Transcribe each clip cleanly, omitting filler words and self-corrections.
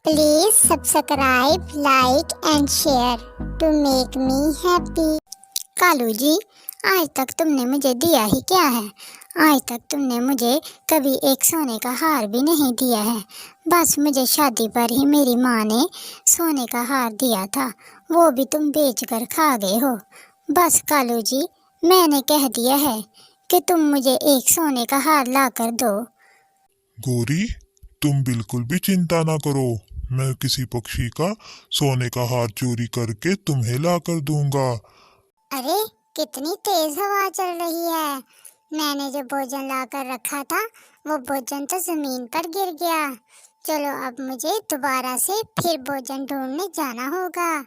Please subscribe, like and share to make me happy. Kalu ji, आज तक तुमने मुझे दिया ही क्या है। आज तक तुमने मुझे कभी एक सोने का हार भी नहीं दिया है। बस मुझे शादी पर ही मेरी माँ ने सोने का हार दिया था, वो भी तुम बेचकर खा गए हो। बस कालू जी, मैंने कह दिया है कि तुम मुझे एक सोने का हार ला कर दो। गौरी, तुम बिल्कुल भी चिंता ना करो। मैं किसी पक्षी का सोने का हार चोरी करके तुम्हें ला कर दूंगा। अरे कितनी तेज हवा चल रही है। मैंने जो भोजन लाकर रखा था वो भोजन तो जमीन पर गिर गया। चलो अब मुझे दोबारा से फिर भोजन ढूंढने जाना होगा।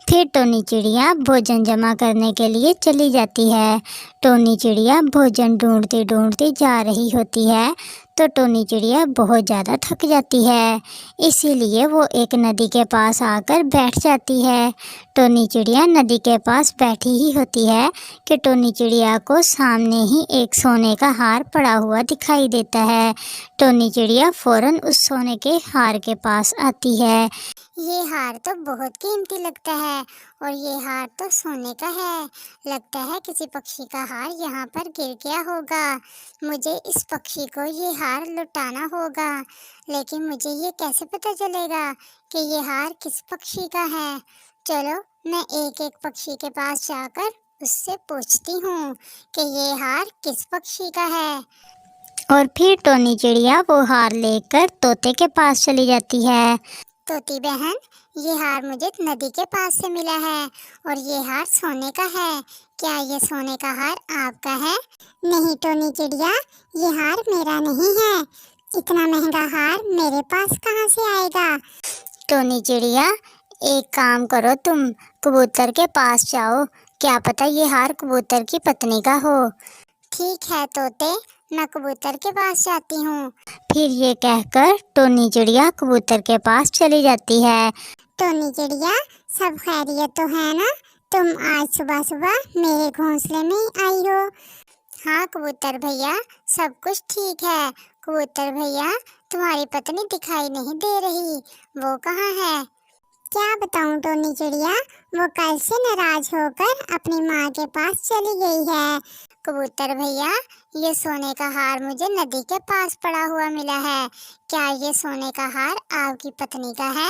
फिर टोनी चिड़िया भोजन जमा करने के लिए चली जाती है। टोनी चिड़िया भोजन ढूंढती ढूंढती जा रही होती है तो टोनी चिड़िया बहुत ज़्यादा थक जाती है, इसीलिए वो एक नदी के पास आकर बैठ जाती है। टोनी चिड़िया नदी के पास बैठी ही होती है कि टोनी चिड़िया को सामने ही एक सोने का हार पड़ा हुआ दिखाई देता है। टोनी चिड़िया फौरन उस सोने के हार के पास आती है। ये हार तो बहुत कीमती लगता है और ये हार तो सोने का है। लगता है किसी पक्षी का हार यहाँ पर गिर गया होगा। मुझे इस पक्षी को ये हार लुटाना होगा, लेकिन मुझे ये कैसे पता चलेगा कि ये हार किस पक्षी का है। चलो मैं एक एक पक्षी के पास जाकर उससे पूछती हूँ कि ये हार किस पक्षी का है। और फिर टोनी चिड़िया वो हार लेकर तोते के पास चली जाती है। तोती बहन, ये हार मुझे नदी के पास से मिला है और ये हार सोने का है। क्या ये सोने का हार आपका है? नहीं टोनी चिड़िया, ये हार मेरा नहीं है। इतना महंगा हार मेरे पास कहाँ से आएगा? टोनी चिड़िया, एक काम करो, तुम कबूतर के पास जाओ, क्या पता ये हार कबूतर की पत्नी का हो। ठीक है तोते, मैं कबूतर के पास जाती हूँ। फिर ये कहकर टोनी चिड़िया कबूतर के पास चली जाती है। टोनी चिड़िया, सब खैरियत तो है ना? तुम आज सुबह सुबह मेरे घोंसले में आई हो। हाँ कबूतर भैया, सब कुछ ठीक है। कबूतर भैया, तुम्हारी पत्नी दिखाई नहीं दे रही, वो कहाँ है? क्या बताऊं टोनी चिड़िया, वो कल से नाराज होकर अपनी माँ के पास चली गई है। कबूतर भैया, ये सोने का हार मुझे नदी के पास पड़ा हुआ मिला है। क्या ये सोने का हार आपकी पत्नी का है?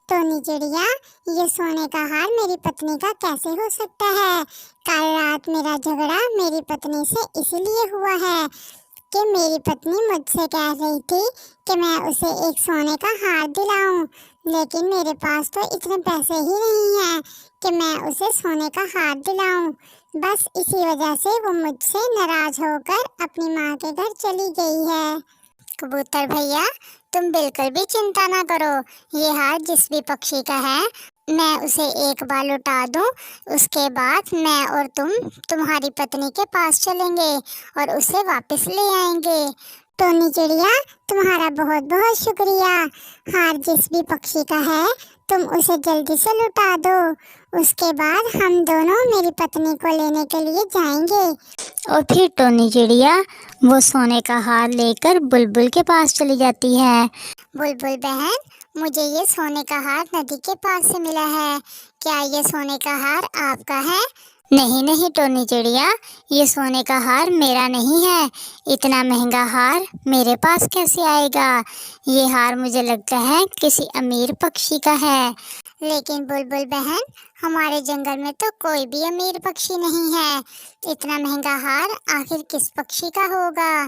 टोनी चिड़िया, ये सोने का हार मेरी पत्नी का कैसे हो सकता है? कल रात मेरा झगड़ा मेरी पत्नी से इसलिए हुआ है कि मेरी पत्नी मुझसे कह रही थी कि मैं उसे एक सोने का हार दिलाऊं, लेकिन मेरे पास तो इतने पैसे ही नहीं हैं कि मैं उसे सोने का हार दिलाऊं। बस इसी वजह से वो मुझसे नाराज होकर अपनी माँ के घर चली गई है। कबूतर भैया, तुम बिल्कुल भी चिंता ना करो। ये हार जिस भी पक्षी का है, मैं उसे एक बार लुटा दूं, उसके बाद मैं और तुम तुम्हारी पत्नी के पास चलेंगे और उसे वापस ले आएंगे। टोनी चिड़िया, तुम्हारा बहुत बहुत शुक्रिया। हार जिस भी पक्षी का है, तुम उसे जल्दी से लुटा दो। उसके बाद हम दोनों मेरी पत्नी को लेने के लिए जाएंगे। और फिर टोनी चिड़िया वो सोने का हार लेकर बुलबुल के पास चली जाती है। बुलबुल बहन, मुझे ये सोने का हार नदी के पास से मिला है। क्या ये सोने का हार आपका है? नहीं नहीं टोनी चिड़िया, ये सोने का हार मेरा नहीं है। इतना महंगा हार मेरे पास कैसे आएगा? ये हार मुझे लगता है किसी अमीर पक्षी का है। लेकिन बुलबुल बहन, हमारे जंगल में तो कोई भी अमीर पक्षी नहीं है। इतना महंगा हार आखिर किस पक्षी का होगा?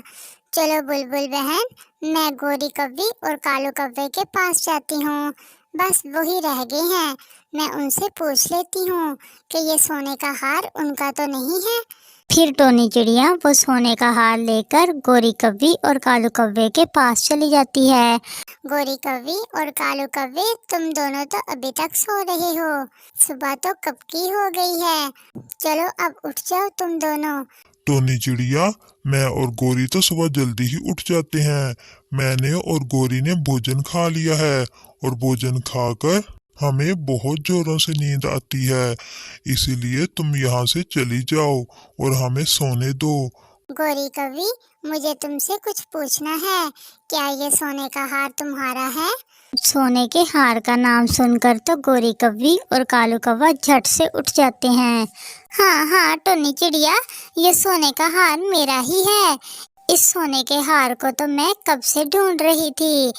चलो बुलबुल बहन, मैं गोरी कव्वी और कालू कव्वे के पास जाती हूँ। बस वही रह गए हैं, मैं उनसे पूछ लेती हूँ कि ये सोने का हार उनका तो नहीं है। फिर टोनी चिड़िया वो सोने का हार लेकर गोरी कव्वी और कालू कव्वे के पास चली जाती है। गोरी कव्वी और कालू कव्वे, तुम दोनों तो अभी तक सो रहे हो। सुबह तो कब की हो गई है। चलो अब उठ जाओ तुम दोनों। टोनी चिड़िया, मैं और गौरी तो सुबह जल्दी ही उठ जाते हैं। मैंने और गौरी ने भोजन खा लिया है और भोजन खाकर हमें बहुत जोरों से नींद आती है, इसीलिए तुम यहाँ से चली जाओ और हमें सोने दो। गोरी कवि, मुझे तुमसे कुछ पूछना है। क्या ये सोने का हार तुम्हारा है? सोने के हार का नाम सुनकर तो गोरी कव्वी और कालू कौवा झट से उठ जाते हैं। हाँ हाँ टोनी चिड़िया, ये सोने का हार मेरा ही है। इस सोने के हार को तो मैं कब से ढूंढ रही थी।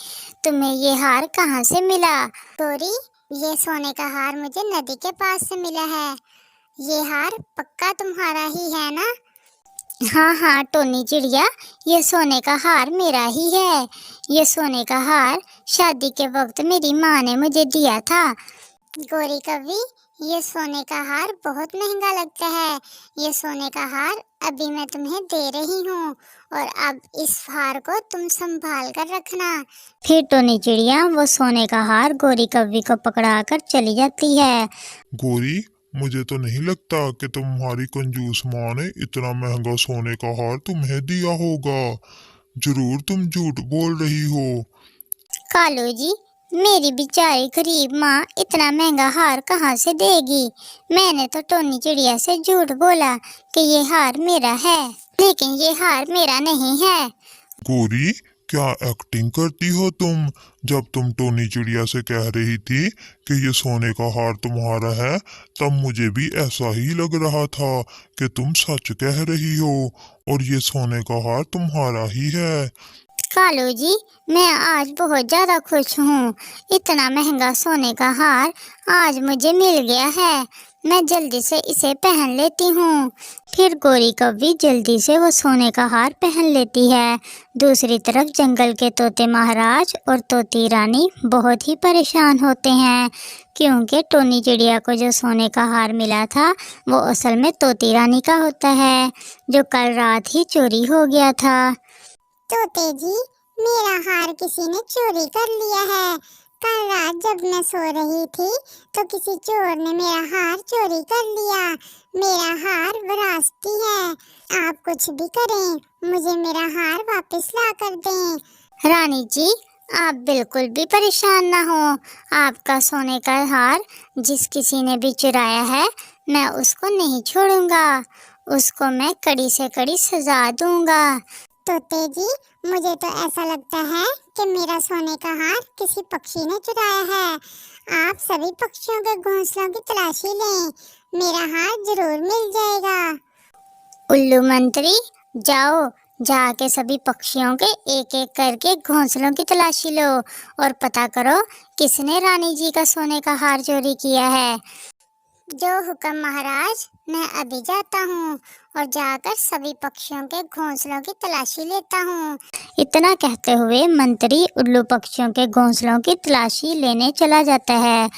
तुम्हें ये हार कहाँ से मिला? गोरी, ये सोने का हार मुझे नदी के पास से मिला है। ये हार पक्का तुम्हारा ही है ना? हाँ हाँ टोनी चिड़िया, ये सोने का हार मेरा ही है। ये सोने का हार शादी के वक्त मेरी माँ ने मुझे दिया था। गोरी कवि, ये सोने का हार बहुत महंगा लगता है। ये सोने का हार अभी मैं तुम्हें दे रही हूँ और अब इस हार को तुम संभाल कर रखना। फिर टोनी चिड़िया वो सोने का हार गोरी कव्वी को पकड़ाकर चली जाती है। गोरी, मुझे तो नहीं लगता कि तुम्हारी कंजूस माँ ने इतना महंगा सोने का हार तुम्हें दिया होगा। जरूर तुम झूठ बोल रही हो। कालू जी, मेरी बेचारी गरीब माँ इतना महंगा हार कहाँ से देगी? मैंने तो टोनी चिड़िया से झूठ बोला कि ये हार मेरा है, लेकिन ये हार मेरा नहीं है। गोरी, क्या एक्टिंग करती हो तुम? जब तुम टोनी चिड़िया से कह रही थी कि ये सोने का हार तुम्हारा है, तब मुझे भी ऐसा ही लग रहा था कि तुम सच कह रही हो और ये सोने का हार तुम्हारा ही है। कालू जी, मैं आज बहुत ज्यादा खुश हूँ। इतना महंगा सोने का हार आज मुझे मिल गया है। मैं जल्दी से इसे पहन लेती हूँ। फिर गोरी कव्वी जल्दी से वो सोने का हार पहन लेती है। दूसरी तरफ जंगल के तोते महाराज और तोती रानी बहुत ही परेशान होते हैं, क्योंकि टोनी चिड़िया को जो सोने का हार मिला था वो असल में तोती रानी का होता है, जो कल रात ही चोरी हो गया था। तोते जी, मेरा हार किसी ने चोरी कर लिया है। कल रात जब मैं सो रही थी तो किसी चोर ने मेरा हार चोरी कर लिया। मेरा हार विरासती है। आप कुछ भी करें, मुझे मेरा हार वापस ला कर दें। रानी जी, आप बिल्कुल भी परेशान ना हो। आपका सोने का हार जिस किसी ने भी चुराया है, मैं उसको नहीं छोड़ूंगा। उसको मैं कड़ी से कड़ी सजा दूंगा। तोते जी, मुझे तो ऐसा लगता है कि मेरा सोने का हार किसी पक्षी ने चुराया है। आप सभी पक्षियों के घोंसलों की तलाशी लें, मेरा हार जरूर मिल जाएगा। उल्लू मंत्री, जाओ, जाके सभी पक्षियों के एक एक करके घोंसलों की तलाशी लो और पता करो किसने रानी जी का सोने का हार चोरी किया है। जो हुक्म महाराज, मैं अभी जाता हूँ और जाकर सभी पक्षियों के घोंसलों की तलाशी लेता हूँ। इतना कहते हुए मंत्री उल्लू पक्षियों के घोंसलों की तलाशी लेने चला जाता है।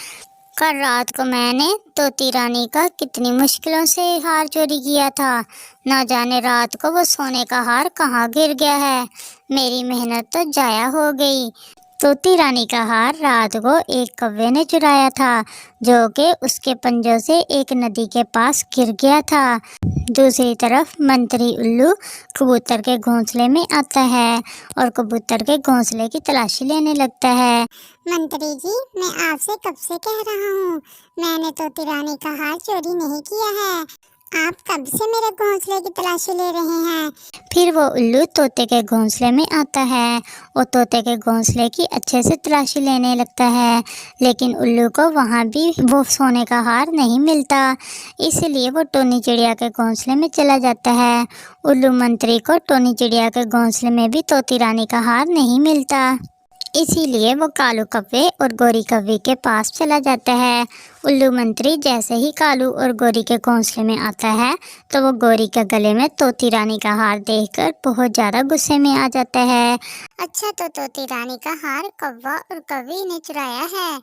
कल रात को मैंने तोती रानी का कितनी मुश्किलों से हार चोरी किया था। ना जाने रात को वो सोने का हार कहाँ गिर गया है। मेरी मेहनत तो जाया हो गई। तोती रानी का हार रात को एक कौवे ने चुराया था, जो कि उसके पंजों से एक नदी के पास गिर गया था। दूसरी तरफ मंत्री उल्लू कबूतर के घोंसले में आता है और कबूतर के घोंसले की तलाशी लेने लगता है। मंत्री जी, मैं आपसे कब से कह रहा हूँ, मैंने तोती रानी का हार चोरी नहीं किया है। आप कब से मेरे घोंसले की तलाशी ले रहे हैं? फिर वो उल्लू तोते के घोंसले में आता है और तोते के घोंसले की अच्छे से तलाशी लेने लगता है, लेकिन उल्लू को वहाँ भी वो सोने का हार नहीं मिलता। इसलिए वो टोनी चिड़िया के घोंसले में चला जाता है। उल्लू मंत्री को टोनी चिड़िया के घोंसले में भी तोती रानी का हार नहीं मिलता, इसीलिए वो कालू कौवे और गोरी कौवी के पास चला जाता है। उल्लू मंत्री जैसे ही कालू और गोरी के घोंसले में आता है तो वो गोरी के गले में तोती रानी का हार देखकर बहुत ज़्यादा गुस्से में आ जाता है। अच्छा, तो तोती रानी का हार कौवा और कौवी ने चुराया है।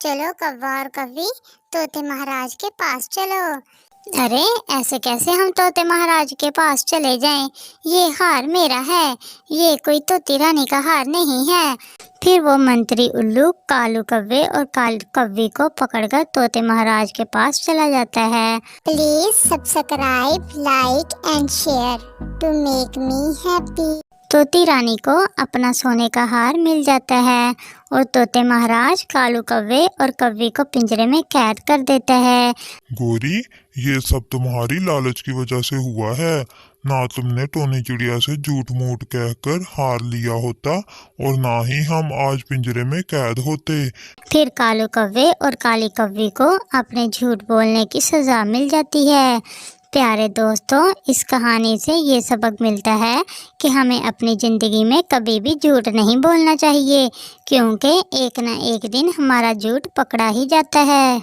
चलो कौवा और कौवी, तोते महाराज के पास चलो। अरे, ऐसे कैसे हम तोते महाराज के पास चले जाएं? ये हार मेरा है, ये कोई तोती रानी का हार नहीं है। फिर वो मंत्री उल्लू कालू कौवे और कालू कौवी को पकड़कर तोते महाराज के पास चला जाता है। Please subscribe, like and share to make me happy. तोती रानी को अपना सोने का हार मिल जाता है और तोते महाराज कालू कौवे और कौवी को पिंजरे में कैद कर देता है। गोरी, ये सब तुम्हारी लालच की वजह से हुआ है। ना तुमने टोनी चिड़िया से झूठ मूठ कहकर हार लिया होता और ना ही हम आज पिंजरे में कैद होते। फिर कालू कौवे और काली कौवी को अपने झूठ बोलने की सजा मिल जाती है। प्यारे दोस्तों, इस कहानी से ये सबक मिलता है कि हमें अपनी ज़िंदगी में कभी भी झूठ नहीं बोलना चाहिए, क्योंकि एक ना एक दिन हमारा झूठ पकड़ा ही जाता है।